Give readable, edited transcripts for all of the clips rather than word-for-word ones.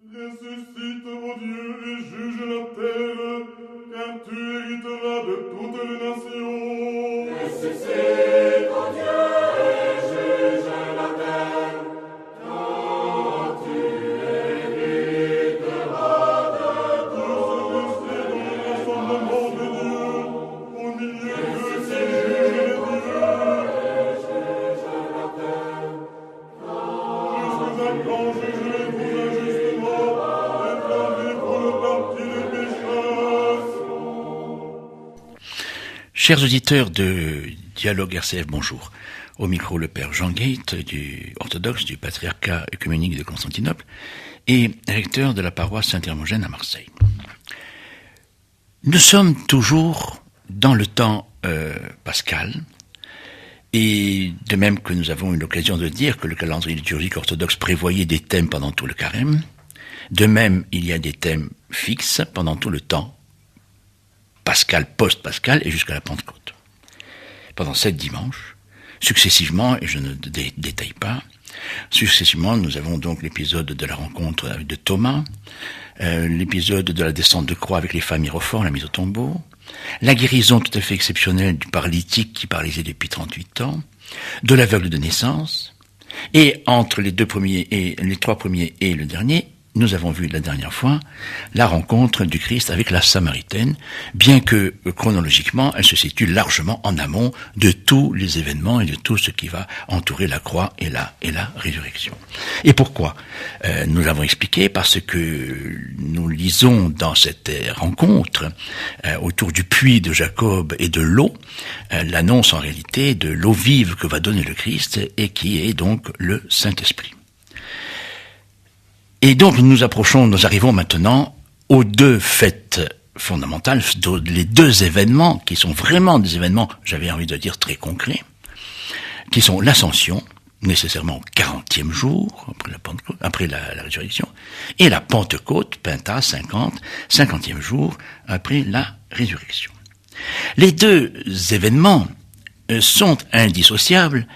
Ressuscite, ô Dieu, et juge la terre, car tu hériteras de toutes les nations. Ressuscite, ô Dieu, et juge la terre, car tu hériteras de toutes les nations. Dans le rassemblement de Dieu, au milieu de qui juge les dieux. Juge la terre, Jusqu'à quand jugerez-vous injustement, réclamez pour le parti des pécheurs. Chers auditeurs de Dialogue RCF, bonjour. Au micro, le père Jean Gate, du orthodoxe du patriarcat œcuménique de Constantinople et recteur de la paroisse Saint-Hermogène à Marseille. Nous sommes toujours dans le temps pascal, et de même que nous avons eu l'occasion de dire que le calendrier liturgique orthodoxe prévoyait des thèmes pendant tout le carême, de même il y a des thèmes fixes pendant tout le temps pascal, post-pascal et jusqu'à la Pentecôte. Pendant 7 dimanches, successivement, et je ne détaille pas, successivement, nous avons donc l'épisode de la rencontre de Thomas, l'épisode de la descente de croix avec les femmes mirophores, la mise au tombeau, la guérison tout à fait exceptionnelle du paralytique qui paralysait depuis 38 ans, de l'aveugle de naissance, et entre les 3 premiers et le dernier, nous avons vu la dernière fois la rencontre du Christ avec la Samaritaine, bien que chronologiquement elle se situe largement en amont de tous les événements et de tout ce qui va entourer la croix et la résurrection. Et pourquoi ? Nous l'avons expliqué parce que nous lisons dans cette rencontre autour du puits de Jacob et de l'eau l'annonce en réalité de l'eau vive que va donner le Christ et qui est donc le Saint-Esprit. Et donc nous arrivons maintenant aux deux fêtes fondamentales, les deux événements qui sont vraiment des événements, j'avais envie de dire très concrets, qui sont l'Ascension, nécessairement au 40e jour, après la résurrection, et la Pentecôte, Penta, 50e jour, après la résurrection. Les deux événements sont indissociables,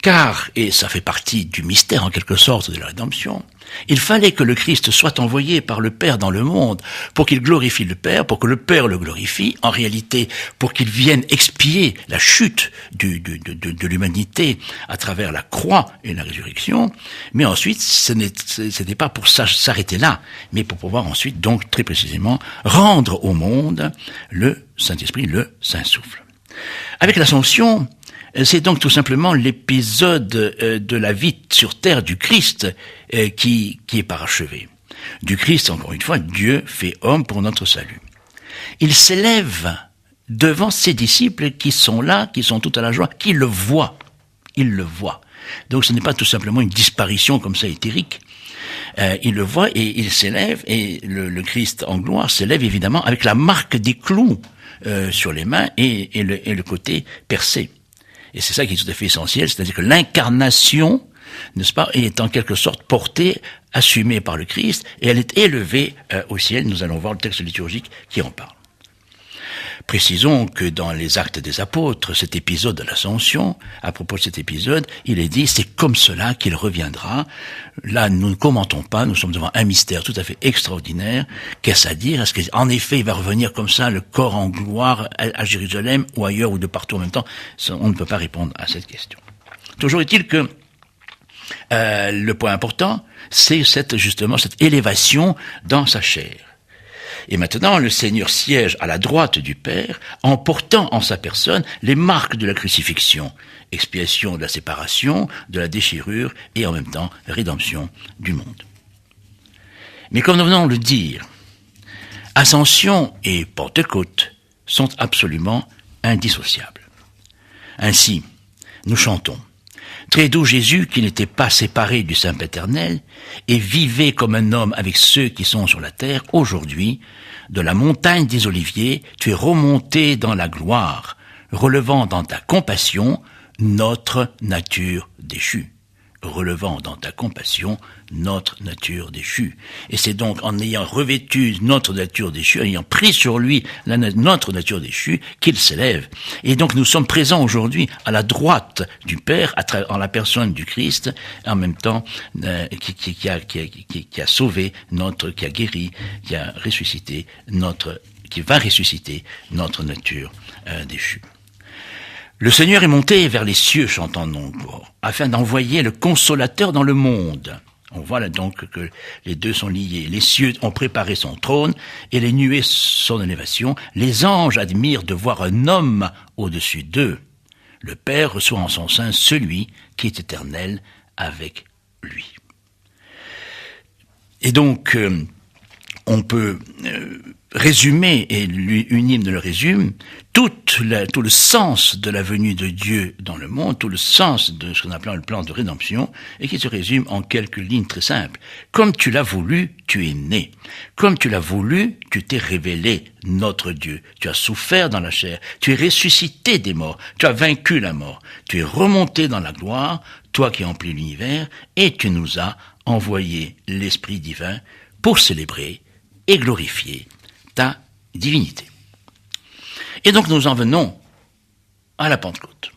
car, et ça fait partie du mystère en quelque sorte de la rédemption, il fallait que le Christ soit envoyé par le Père dans le monde pour qu'il glorifie le Père, pour que le Père le glorifie, en réalité pour qu'il vienne expier la chute de l'humanité à travers la croix et la résurrection, mais ensuite ce n'était pas pour s'arrêter là, mais pour pouvoir ensuite donc très précisément rendre au monde le Saint-Esprit, le Saint-Souffle. Avec l'Ascension, c'est donc tout simplement l'épisode de la vie sur terre du Christ qui est parachevé. Du Christ, encore une fois, Dieu fait homme pour notre salut. Il s'élève devant ses disciples qui sont là, qui sont tout à la joie, qui le voient. Il le voit. Donc ce n'est pas tout simplement une disparition comme ça éthérique. Il le voit et il s'élève, et le Christ en gloire s'élève évidemment avec la marque des clous sur les mains et le côté percé. Et c'est ça qui est tout à fait essentiel, c'est-à-dire que l'incarnation, n'est-ce pas, est en quelque sorte portée, assumée par le Christ, et elle est élevée au ciel. Nous allons voir le texte liturgique qui en parle. Précisons que dans les Actes des Apôtres, cet épisode de l'Ascension, à propos de cet épisode, il est dit, c'est comme cela qu'il reviendra. Là, nous ne commentons pas, nous sommes devant un mystère tout à fait extraordinaire. Qu'est-ce à dire ? Est-ce qu'en effet, il va revenir comme ça, le corps en gloire, à Jérusalem, ou ailleurs, ou de partout en même temps ? On ne peut pas répondre à cette question. Toujours est-il que le point important, c'est cette élévation dans sa chair. Et maintenant, le Seigneur siège à la droite du Père, en portant en sa personne les marques de la crucifixion, expiation de la séparation, de la déchirure, et en même temps, rédemption du monde. Mais comme nous venons de le dire, Ascension et Pentecôte sont absolument indissociables. Ainsi, nous chantons « Très doux Jésus qui n'était pas séparé du Saint Éternel et vivait comme un homme avec ceux qui sont sur la terre, aujourd'hui, de la montagne des Oliviers, tu es remonté dans la gloire, relevant dans ta compassion notre nature déchue. Relevant dans ta compassion notre nature déchue. Et c'est donc en ayant revêtu notre nature déchue, en ayant pris sur lui notre nature déchue, qu'il s'élève. Et donc nous sommes présents aujourd'hui à la droite du Père, en la personne du Christ, en même temps qui a sauvé qui a guéri, qui a ressuscité qui va ressusciter notre nature déchue. Le Seigneur est monté vers les cieux, chantant encore, afin d'envoyer le Consolateur dans le monde. On voit là donc que les deux sont liés. Les cieux ont préparé son trône et les nuées son élévation. Les anges admirent de voir un homme au-dessus d'eux. Le Père reçoit en son sein celui qui est éternel avec lui. Et donc, on peut résumer, et une hymne le résume, tout le sens de la venue de Dieu dans le monde, tout le sens de ce qu'on appelle le plan de rédemption, et qui se résume en quelques lignes très simples. Comme tu l'as voulu, tu es né. Comme tu l'as voulu, tu t'es révélé, notre Dieu. Tu as souffert dans la chair, tu es ressuscité des morts, tu as vaincu la mort, tu es remonté dans la gloire, toi qui emplis l'univers, et tu nous as envoyé l'Esprit divin pour célébrer et glorifier ta divinité. Et donc nous en venons à la Pentecôte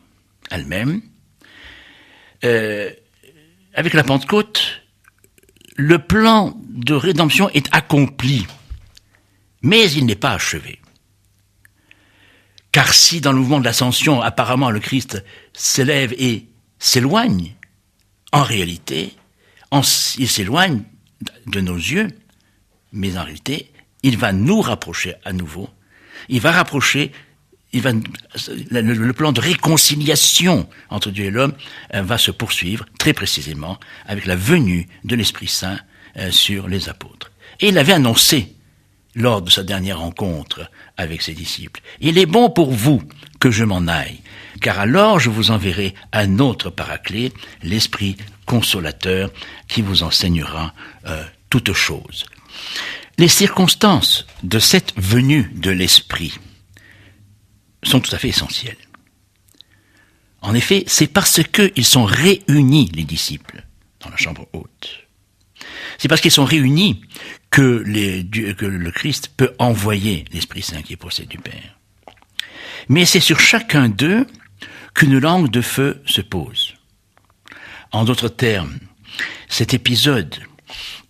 elle-même. Avec la Pentecôte, le plan de rédemption est accompli, mais il n'est pas achevé. Car si dans le mouvement de l'ascension, apparemment le Christ s'élève et s'éloigne, en réalité, il s'éloigne de nos yeux, mais en réalité, il va nous rapprocher à nouveau. Le plan de réconciliation entre Dieu et l'homme va se poursuivre très précisément avec la venue de l'Esprit Saint sur les apôtres. Et il avait annoncé lors de sa dernière rencontre avec ses disciples: il est bon pour vous que je m'en aille, car alors je vous enverrai un autre Paraclet, l'Esprit consolateur, qui vous enseignera toutes choses. Les circonstances de cette venue de l'Esprit sont tout à fait essentielles. En effet, c'est parce qu'ils sont réunis, les disciples, dans la chambre haute. C'est parce qu'ils sont réunis que le Christ peut envoyer l'Esprit Saint qui procède du Père. Mais c'est sur chacun d'eux qu'une langue de feu se pose. En d'autres termes, cet épisode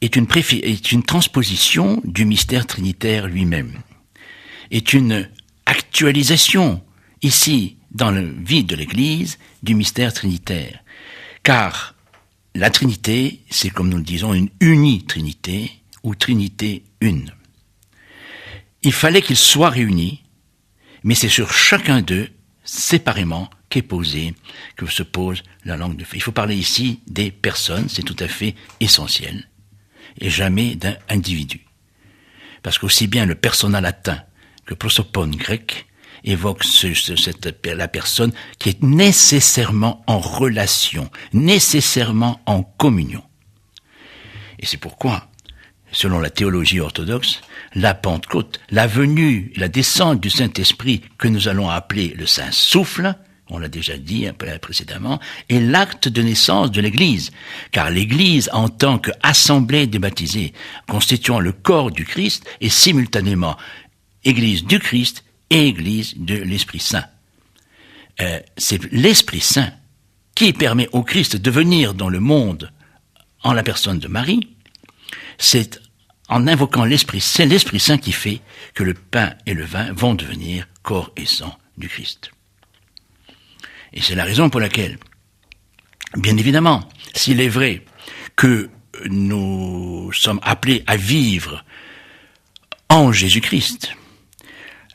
est une transposition du mystère trinitaire lui-même, est une actualisation, ici, dans le vide de l'Église, du mystère trinitaire. Car la Trinité, c'est, comme nous le disons, une unitrinité, ou Trinité une. Il fallait qu'ils soient réunis, mais c'est sur chacun d'eux, séparément, que se pose la langue de feu. Il faut parler ici des personnes, c'est tout à fait essentiel, et jamais d'un individu. Parce qu'aussi bien le persona latin que prosopone grec évoque la personne qui est nécessairement en relation, nécessairement en communion. Et c'est pourquoi, selon la théologie orthodoxe, la Pentecôte, la venue, la descente du Saint-Esprit que nous allons appeler le Saint-Souffle, on l'a déjà dit un peu précédemment, est l'acte de naissance de l'Église, car l'Église, en tant qu'assemblée des baptisés, constituant le corps du Christ, est simultanément Église du Christ et Église de l'Esprit Saint. C'est l'Esprit Saint qui permet au Christ de venir dans le monde en la personne de Marie. C'est en invoquant l'Esprit Saint qui fait que le pain et le vin vont devenir corps et sang du Christ. Et c'est la raison pour laquelle, bien évidemment, s'il est vrai que nous sommes appelés à vivre en Jésus-Christ,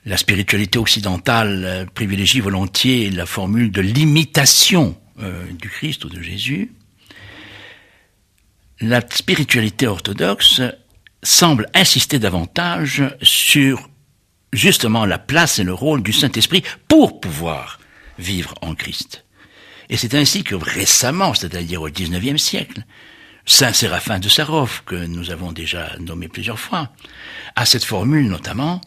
la spiritualité occidentale privilégie volontiers la formule de l'imitation du Christ ou de Jésus. La spiritualité orthodoxe semble insister davantage sur justement la place et le rôle du Saint-Esprit pour pouvoir vivre en Christ. Et c'est ainsi que récemment, c'est-à-dire au XIXe siècle, Saint Séraphin de Sarov, que nous avons déjà nommé plusieurs fois, a cette formule notamment: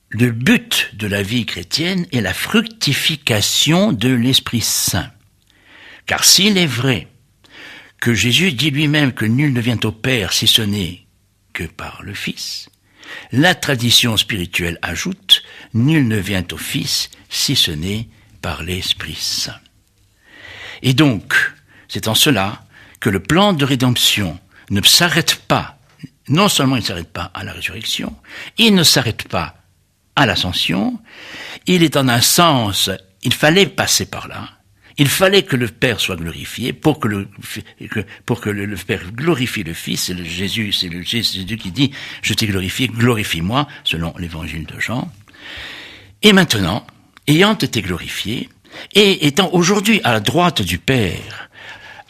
le but de la vie chrétienne est la fructification de l'Esprit Saint. Car s'il est vrai que Jésus dit lui-même que nul ne vient au Père si ce n'est que par le Fils. La tradition spirituelle ajoute, nul ne vient au Fils si ce n'est par l'Esprit Saint. Et donc, c'est en cela que le plan de rédemption ne s'arrête pas, non seulement il ne s'arrête pas à la résurrection, il ne s'arrête pas à l'ascension, il est en un sens, il fallait passer par là, il fallait que le Père soit glorifié pour que le Père glorifie le Fils. C'est Jésus qui dit « Je t'ai glorifié, glorifie-moi » selon l'évangile de Jean. Et maintenant, ayant été glorifié, et étant aujourd'hui à la droite du Père,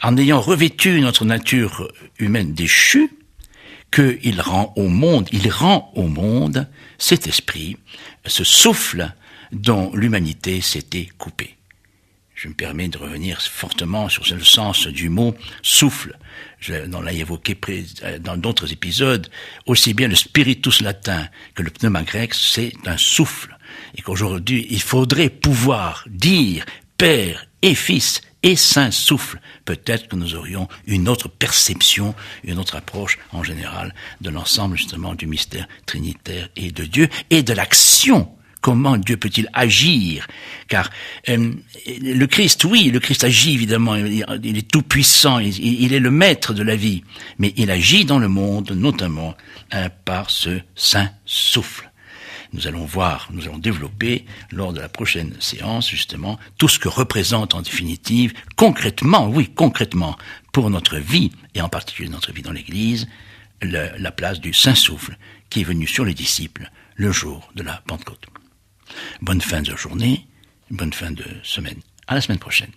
en ayant revêtu notre nature humaine déchue, qu'il rend au monde cet esprit, ce souffle dont l'humanité s'était coupée. Je me permets de revenir fortement sur le sens du mot souffle. On l'a évoqué dans d'autres épisodes. Aussi bien le spiritus latin que le pneuma grec, c'est un souffle. Et qu'aujourd'hui, il faudrait pouvoir dire Père et Fils et Saint souffle. Peut-être que nous aurions une autre perception, une autre approche en général de l'ensemble justement du mystère trinitaire et de Dieu et de l'action. Comment Dieu peut-il agir? Car le Christ, oui, le Christ agit évidemment, il est tout puissant, il est le maître de la vie, mais il agit dans le monde notamment par ce saint souffle. Nous allons développer lors de la prochaine séance justement tout ce que représente en définitive, concrètement, pour notre vie et en particulier notre vie dans l'Église, la place du saint souffle qui est venu sur les disciples le jour de la Pentecôte. Bonne fin de journée, bonne fin de semaine. À la semaine prochaine.